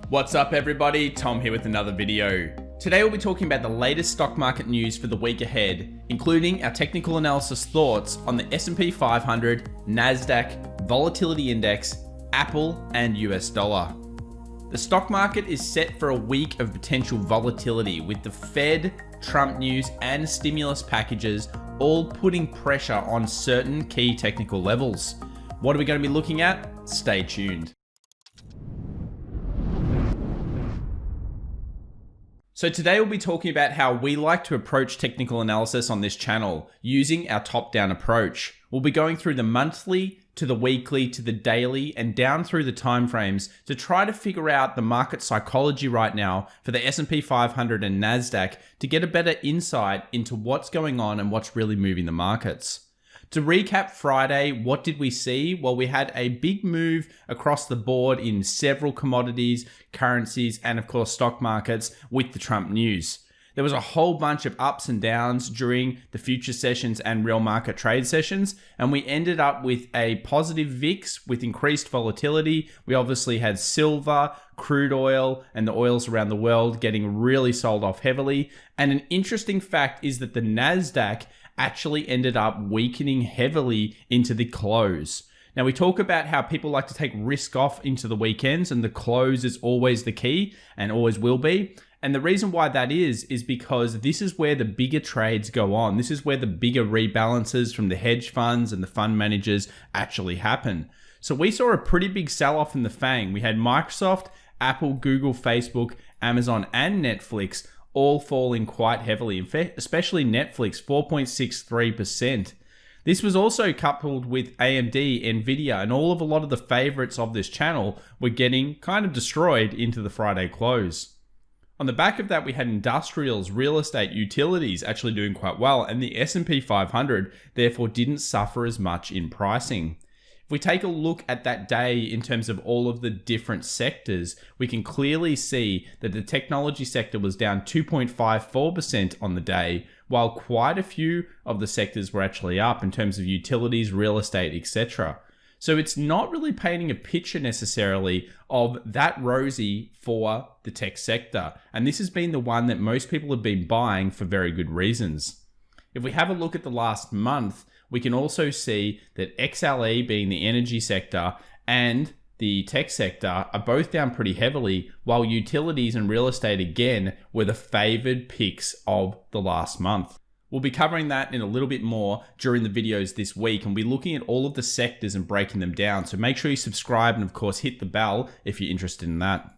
What's up everybody, Tom here with another video. Today we'll be talking about the latest stock market news for the week ahead, including our technical analysis thoughts on the S&P 500, Nasdaq, Volatility Index, Apple, and US dollar. The stock market is set for a week of potential volatility with the Fed, Trump news, and stimulus packages all putting pressure on certain key technical levels. What are we going to be looking at? Stay tuned. So today we'll be talking about how we like to approach technical analysis on this channel using our top-down approach. We'll be going through the monthly to the weekly to the daily and down through the timeframes to try to figure out the market psychology right now for the S&P 500 and Nasdaq to get a better insight into what's going on and what's really moving the markets. To recap Friday, what did we see? Well, we had a big move across the board in several commodities, currencies, and of course stock markets with the Trump news. There was a whole bunch of ups and downs during the future sessions and real market trade sessions, and we ended up with a positive VIX with increased volatility. We obviously had silver, crude oil, and the oils around the world getting really sold off heavily. And an interesting fact is that the Nasdaq actually ended up weakening heavily into the close. Now we talk about how people like to take risk off into the weekends, and the close is always the key and always will be. And the reason why that is because this is where the bigger trades go on. This is where the bigger rebalances from the hedge funds and the fund managers actually happen. So we saw a pretty big sell-off in the FANG. We had Microsoft, Apple, Google, Facebook, Amazon, and Netflix all falling quite heavily, especially Netflix, 4.63%. This was also coupled with AMD, Nvidia, and a lot of the favorites of this channel were getting kind of destroyed into the Friday close. On the back of that, we had industrials, real estate, utilities actually doing quite well, and the S&P 500 therefore didn't suffer as much in pricing. If we take a look at that day in terms of all of the different sectors, we can clearly see that the technology sector was down 2.54% on the day, while quite a few of the sectors were actually up in terms of utilities, real estate, etc. So it's not really painting a picture necessarily of that rosy for the tech sector. And this has been the one that most people have been buying for very good reasons. If we have a look at the last month, we can also see that XLE, being the energy sector, and the tech sector are both down pretty heavily, while utilities and real estate again were the favored picks of the last month. We'll be covering that in a little bit more during the videos this week, and we'll be looking at all of the sectors and breaking them down. So make sure you subscribe and of course hit the bell if you're interested in that.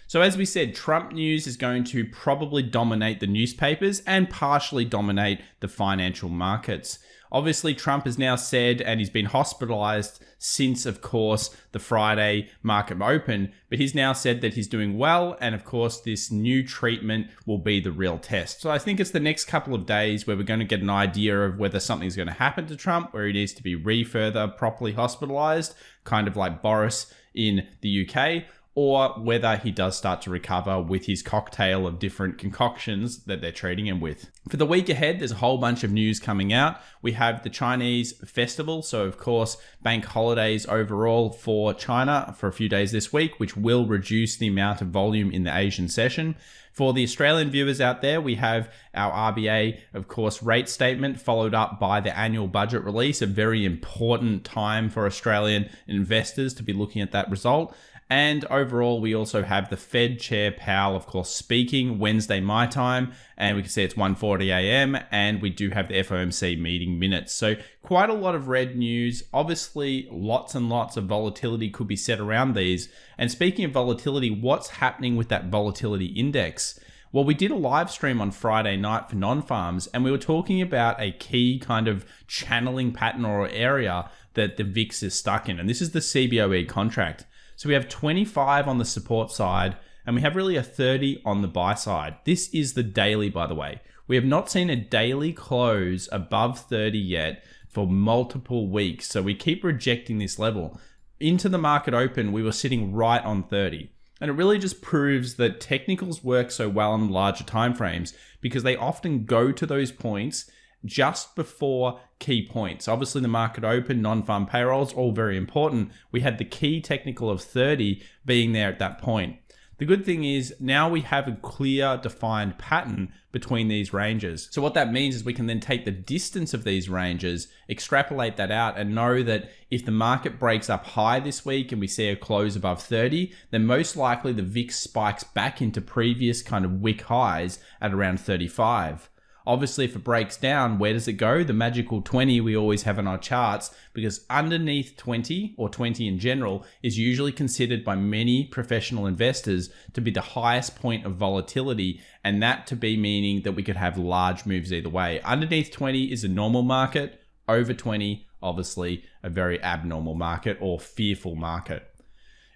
So as we said, Trump news is going to probably dominate the newspapers and partially dominate the financial markets. Obviously, Trump has now said, and he's been hospitalized since, of course, the Friday market open, but he's now said that he's doing well, and of course, this new treatment will be the real test. So I think it's the next couple of days where we're going to get an idea of whether something's going to happen to Trump, where he needs to be further properly hospitalized, kind of like Boris in the UK, or whether he does start to recover with his cocktail of different concoctions that they're treating him with. For the week ahead, there's a whole bunch of news coming out. We have the Chinese festival, so of course, bank holidays overall for China for a few days this week, which will reduce the amount of volume in the Asian session. For the Australian viewers out there, we have our RBA, of course, rate statement followed up by the annual budget release, a very important time for Australian investors to be looking at that result. And overall, we also have the Fed Chair Powell, of course, speaking Wednesday my time, and we can see it's 1:40 a.m. and we do have the FOMC meeting minutes. So quite a lot of red news. Obviously, lots and lots of volatility could be set around these. And speaking of volatility, what's happening with that volatility index? Well, we did a live stream on Friday night for non-farms, and we were talking about a key kind of channeling pattern or area that the VIX is stuck in, and this is the CBOE contract. So we have 25 on the support side, and we have really a 30 on the buy side. This is the daily, by the way. We have not seen a daily close above 30 yet for multiple weeks. So we keep rejecting this level. Into the market open, we were sitting right on 30. And it really just proves that technicals work so well on larger timeframes because they often go to those points just before key points. Obviously the market open, non-farm payrolls, all very important. We had the key technical of 30 being there at that point. The good thing is now we have a clear defined pattern between these ranges. So what that means is we can then take the distance of these ranges, extrapolate that out, and know that if the market breaks up high this week and we see a close above 30, then most likely the VIX spikes back into previous kind of wick highs at around 35. Obviously, if it breaks down, where does it go? The magical 20 we always have on our charts, because underneath 20 or 20 in general is usually considered by many professional investors to be the highest point of volatility, and that to be meaning that we could have large moves either way. Underneath 20 is a normal market. Over 20, obviously, a very abnormal market or fearful market.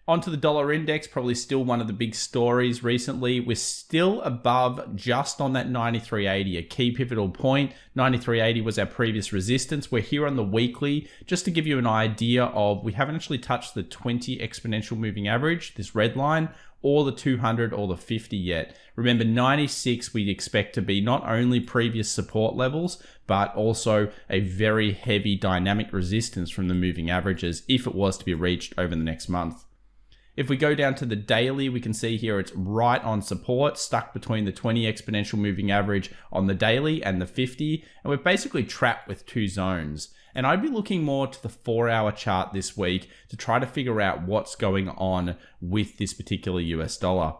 Onto the dollar index, probably still one of the big stories recently. We're still above just on that 93.80, a key pivotal point. 93.80 was our previous resistance. We're here on the weekly. Just to give you an idea of, we haven't actually touched the 20 exponential moving average, this red line, or the 200 or the 50 yet. Remember, 96 we'd expect to be not only previous support levels, but also a very heavy dynamic resistance from the moving averages if it was to be reached over the next month. If we go down to the daily, we can see here it's right on support, stuck between the 20 exponential moving average on the daily and the 50, and we're basically trapped with two zones. And I'd be looking more to the 4-hour chart this week to try to figure out what's going on with this particular US dollar.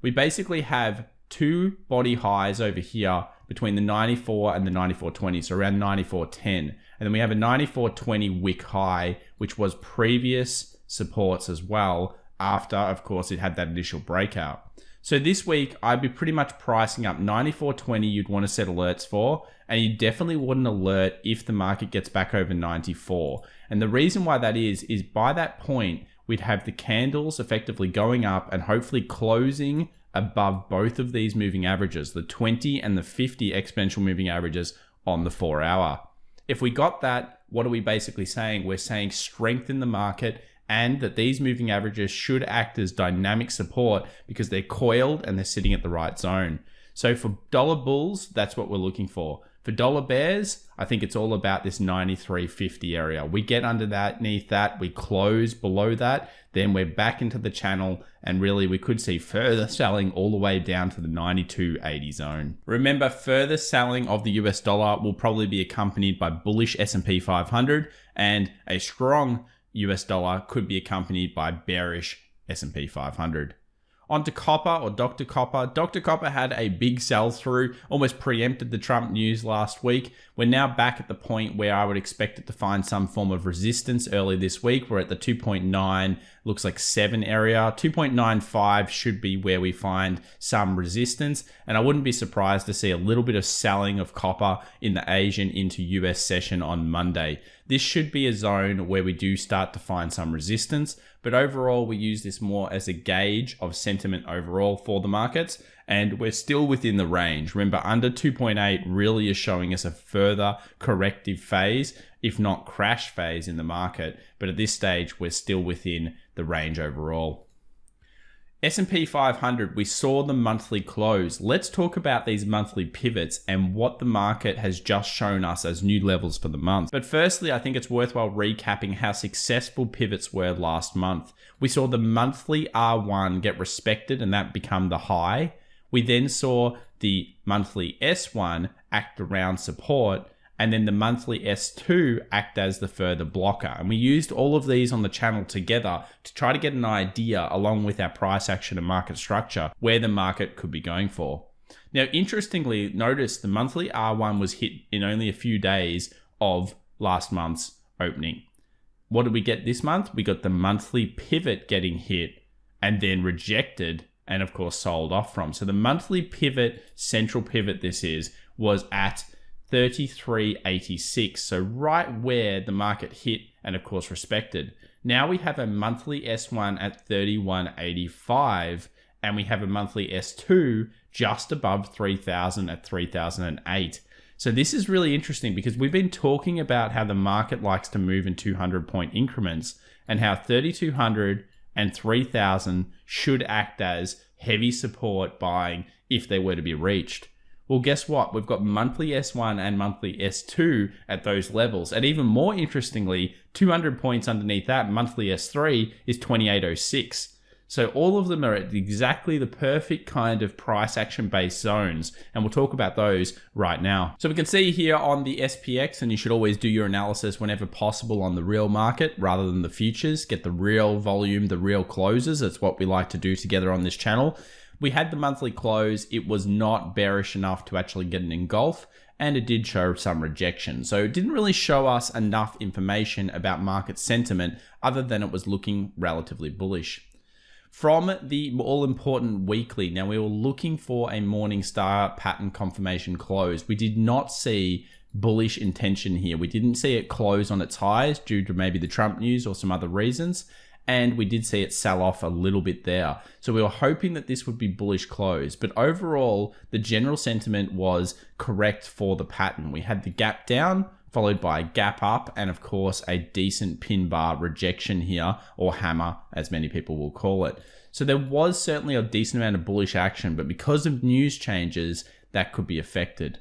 We basically have two body highs over here between the 94 and the 94.20, so around 94.10. And then we have a 94.20 wick high, which was previous supports as well, after, of course, it had that initial breakout. So this week, I'd be pretty much pricing up 94.20 you'd want to set alerts for, and you definitely wouldn't alert if the market gets back over 94. And the reason why that is by that point, we'd have the candles effectively going up and hopefully closing above both of these moving averages, the 20 and the 50 exponential moving averages on the 4-hour. If we got that, what are we basically saying? We're saying strengthen the market, and that these moving averages should act as dynamic support because they're coiled and they're sitting at the right zone. So for dollar bulls, that's what we're looking for. For dollar bears, I think it's all about this 93.50 area. We get underneath that, we close below that, then we're back into the channel, and really we could see further selling all the way down to the 92.80 zone. Remember, further selling of the US dollar will probably be accompanied by bullish S&P 500, and a strong US dollar could be accompanied by bearish S&P 500. On to copper, or Dr. Copper. Dr. Copper had a big sell through, almost preempted the Trump news last week. We're now back at the point where I would expect it to find some form of resistance early this week. We're at the 2.9, looks like 7 area. 2.95 should be where we find some resistance. And I wouldn't be surprised to see a little bit of selling of copper in the Asian into US session on Monday. This should be a zone where we do start to find some resistance, but overall we use this more as a gauge of sentiment overall for the markets, and we're still within the range. Remember, under 2.8 really is showing us a further corrective phase, if not crash phase in the market, but at this stage we're still within the range overall. S&P 500, we saw the monthly close. Let's talk about these monthly pivots and what the market has just shown us as new levels for the month. But firstly, I think it's worthwhile recapping how successful pivots were last month. We saw the monthly R1 get respected and that become the high. We then saw the monthly S1 act around support, and then the monthly S2 act as the further blocker. And we used all of these on the channel together to try to get an idea, along with our price action and market structure, where the market could be going for. Now, interestingly, notice the monthly R1 was hit in only a few days of last month's opening. What did we get this month? We got the monthly pivot getting hit and then rejected and of course sold off from. So the monthly pivot, central pivot this is, was at 33.86, so right where the market hit and of course respected. Now we have a monthly S1 at 31.85, and we have a monthly S2 just above 3,000 at 3,008. So this is really interesting because we've been talking about how the market likes to move in 200-point increments, and how 3,200 and 3,000 should act as heavy support buying if they were to be reached. Well, guess what? We've got monthly S1 and monthly S2 at those levels. And even more interestingly, 200 points underneath that, monthly S3 is 28.06. So all of them are at exactly the perfect kind of price action based zones. And we'll talk about those right now. So we can see here on the SPX, and you should always do your analysis whenever possible on the real market rather than the futures. Get the real volume, the real closes. That's what we like to do together on this channel. We had the monthly close. It was not bearish enough to actually get an engulf, and it did show some rejection. So it didn't really show us enough information about market sentiment other than it was looking relatively bullish. From the all-important weekly, now we were looking for a Morningstar pattern confirmation close. We did not see bullish intention here. We didn't see it close on its highs due to maybe the Trump news or some other reasons. And we did see it sell off a little bit there. So we were hoping that this would be bullish close. But overall, the general sentiment was correct for the pattern. We had the gap down, followed by a gap up, and of course, a decent pin bar rejection here, or hammer, as many people will call it. So there was certainly a decent amount of bullish action, but because of news changes, that could be affected.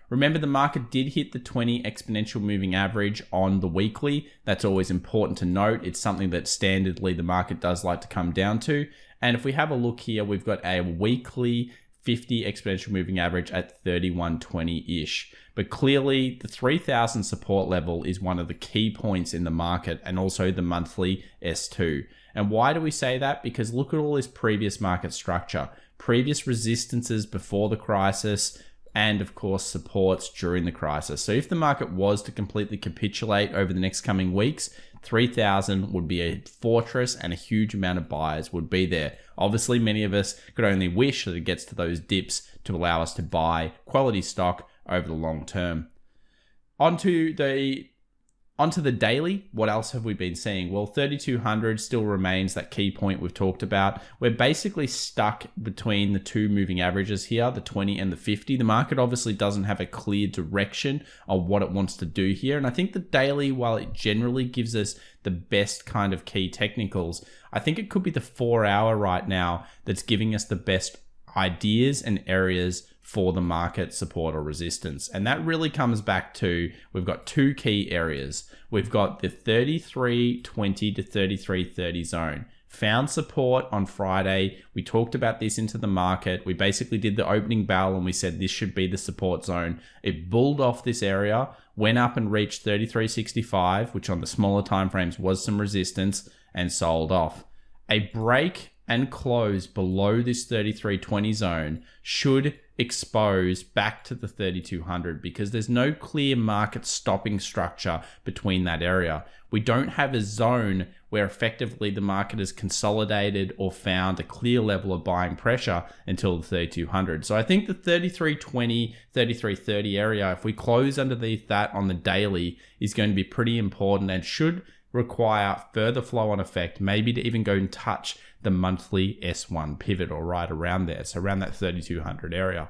Remember, the market did hit the 20 exponential moving average on the weekly. That's always important to note. It's something that standardly the market does like to come down to. And if we have a look here, we've got a weekly 50 exponential moving average at 3120-ish. But clearly, the 3000 support level is one of the key points in the market, and also the monthly S2. And why do we say that? Because look at all this previous market structure, previous resistances before the crisis, and of course supports during the crisis. So if the market was to completely capitulate over the next coming weeks, 3000 would be a fortress and a huge amount of buyers would be there. Obviously, many of us could only wish that it gets to those dips to allow us to buy quality stock over the long term. Onto the daily, what else have we been seeing? Well, 3200 still remains that key point we've talked about. We're basically stuck between the two moving averages here, the 20 and the 50. The market obviously doesn't have a clear direction of what it wants to do here. And I think the daily, while it generally gives us the best kind of key technicals, I think it could be the 4 hour right now that's giving us the best ideas and areas for the market support or resistance. And that really comes back to, we've got two key areas. We've got the 3320 to 3330 zone. Found support on Friday. We talked about this into the market. We basically did the opening bell and we said this should be the support zone. It bulled off this area, went up and reached 3365, which on the smaller timeframes was some resistance, and sold off. A break and close below this 3320 zone should expose back to the 3200, because there's no clear market stopping structure between that area. We don't have a zone where effectively the market has consolidated or found a clear level of buying pressure until the 3200. So I think the 3320, 3330 area, if we close underneath that on the daily, is going to be pretty important and should require further flow on effect, maybe to even go and touch the monthly S1 pivot or right around there, so around that 3200 area.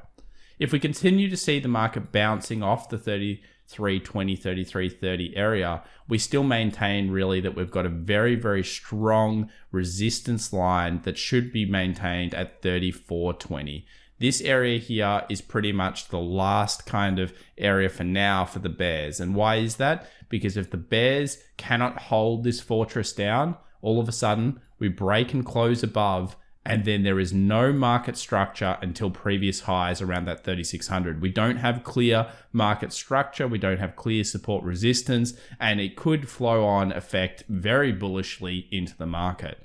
If we continue to see the market bouncing off the 3320, 3330 area, we still maintain really that we've got a very, very strong resistance line that should be maintained at 3420. This area here is pretty much the last kind of area for now for the bears. And why is that? Because if the bears cannot hold this fortress down, all of a sudden we break and close above, and then there is no market structure until previous highs around that 3600. We don't have clear market structure. We don't have clear support resistance, and it could flow on effect very bullishly into the market.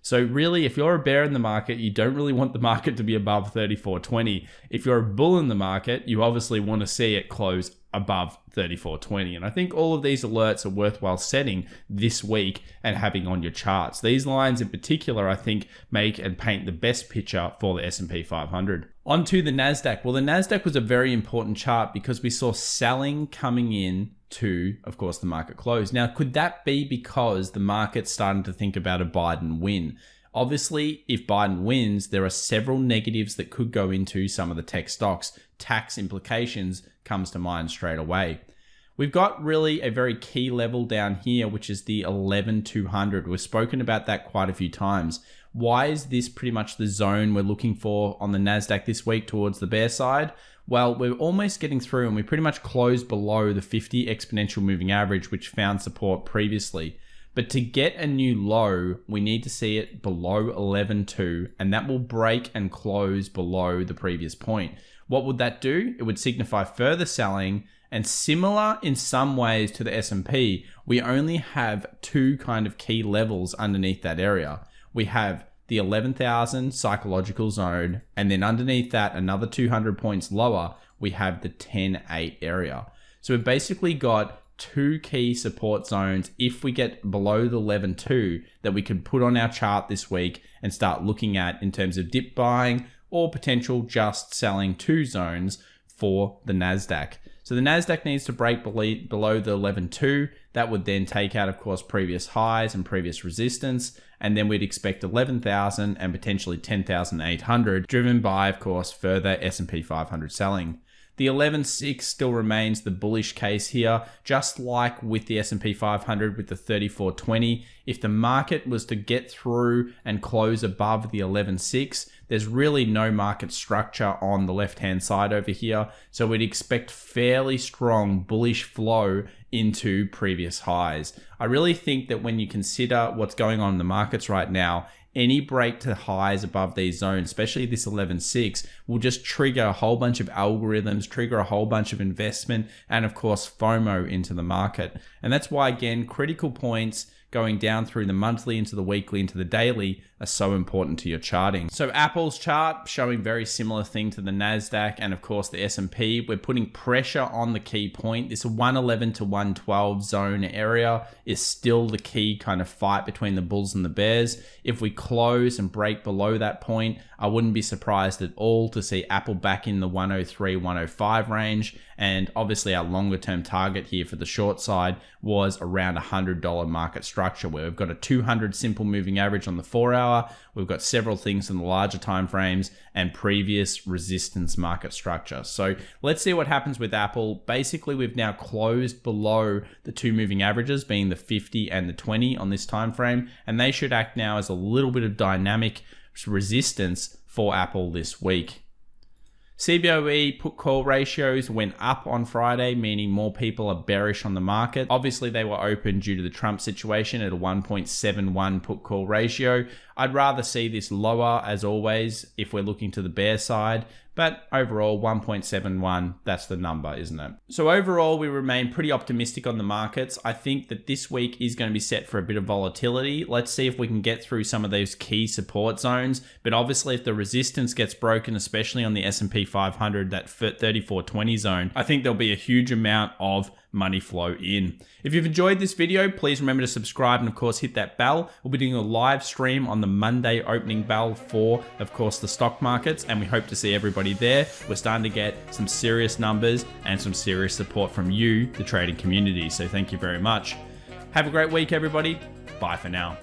So really, if you're a bear in the market, you don't really want the market to be above 3420. If you're a bull in the market, you obviously want to see it close above 3420. And I think all of these alerts are worthwhile setting this week and having on your charts. These lines in particular, I think, make and paint the best picture for the S&P 500. Onto the Nasdaq. Well, the Nasdaq was a very important chart because we saw selling coming in to, of course, the market close. Now, could that be because the market's starting to think about a Biden win? Obviously, if Biden wins, there are several negatives that could go into some of the tech stocks. Tax implications comes to mind straight away. We've got really a very key level down here, which is the 11,200. We've spoken about that quite a few times. Why is this pretty much the zone we're looking for on the Nasdaq this week towards the bear side? Well, we're almost getting through and we pretty much closed below the 50 exponential moving average, which found support previously. But to get a new low, we need to see it below 11.2, and that will break and close below the previous point. What would that do? It would signify further selling, and similar in some ways to the S&P, we only have two kind of key levels underneath that area. We have the 11,000 psychological zone, and then underneath that, another 200 points lower, we have the 10.8 area. So we've basically got two key support zones if we get below the 11.2 that we could put on our chart this week and start looking at in terms of dip buying or potential just selling two zones for the Nasdaq. So the Nasdaq needs to break below the 11.2. That would then take out, of course, previous highs and previous resistance. And then we'd expect 11,000 and potentially 10,800, driven by, of course, further S&P 500 selling. The 11.6 still remains the bullish case here, just like with the S&P 500 with the 3420. If the market was to get through and close above the 11.6, there's really no market structure on the left-hand side over here. So we'd expect fairly strong bullish flow into previous highs. I really think that when you consider what's going on in the markets right now, any break to highs above these zones, especially this 11.6, will just trigger a whole bunch of algorithms, trigger a whole bunch of investment, and of course FOMO into the market. And that's why, again, critical points going down through the monthly into the weekly into the daily are so important to your charting. So Apple's chart showing very similar thing to the Nasdaq and of course the S&P. We're putting pressure on the key point. This 111 to 112 zone area is still the key kind of fight between the bulls and the bears. If we close and break below that point, I wouldn't be surprised at all to see Apple back in the 103, 105 range. And obviously our longer term target here for the short side was around $100 market structure, where we've got a 200 simple moving average on the 4 hour. We've got several things in the larger time frames and previous resistance market structure. So let's see what happens with Apple. Basically, we've now closed below the two moving averages, being the 50 and the 20 on this time frame, and they should act now as a little bit of dynamic resistance for Apple this week. CBOE put call ratios went up on Friday, meaning more people are bearish on the market. Obviously, they were open due to the Trump situation at a 1.71 put call ratio. I'd rather see this lower, as always, if we're looking to the bear side. But overall, 1.71, that's the number, isn't it? So overall, we remain pretty optimistic on the markets. I think that this week is going to be set for a bit of volatility. Let's see if we can get through some of those key support zones. But obviously, if the resistance gets broken, especially on the S&P 500, that 3420 zone, I think there'll be a huge amount of money flow in. If you've enjoyed this video, please remember to subscribe and of course hit that bell. We'll be doing a live stream on the Monday opening bell for, of course, the stock markets, and we hope to see everybody there. We're starting to get some serious numbers and some serious support from you, the trading community. So thank you very much. Have a great week, everybody. Bye for now.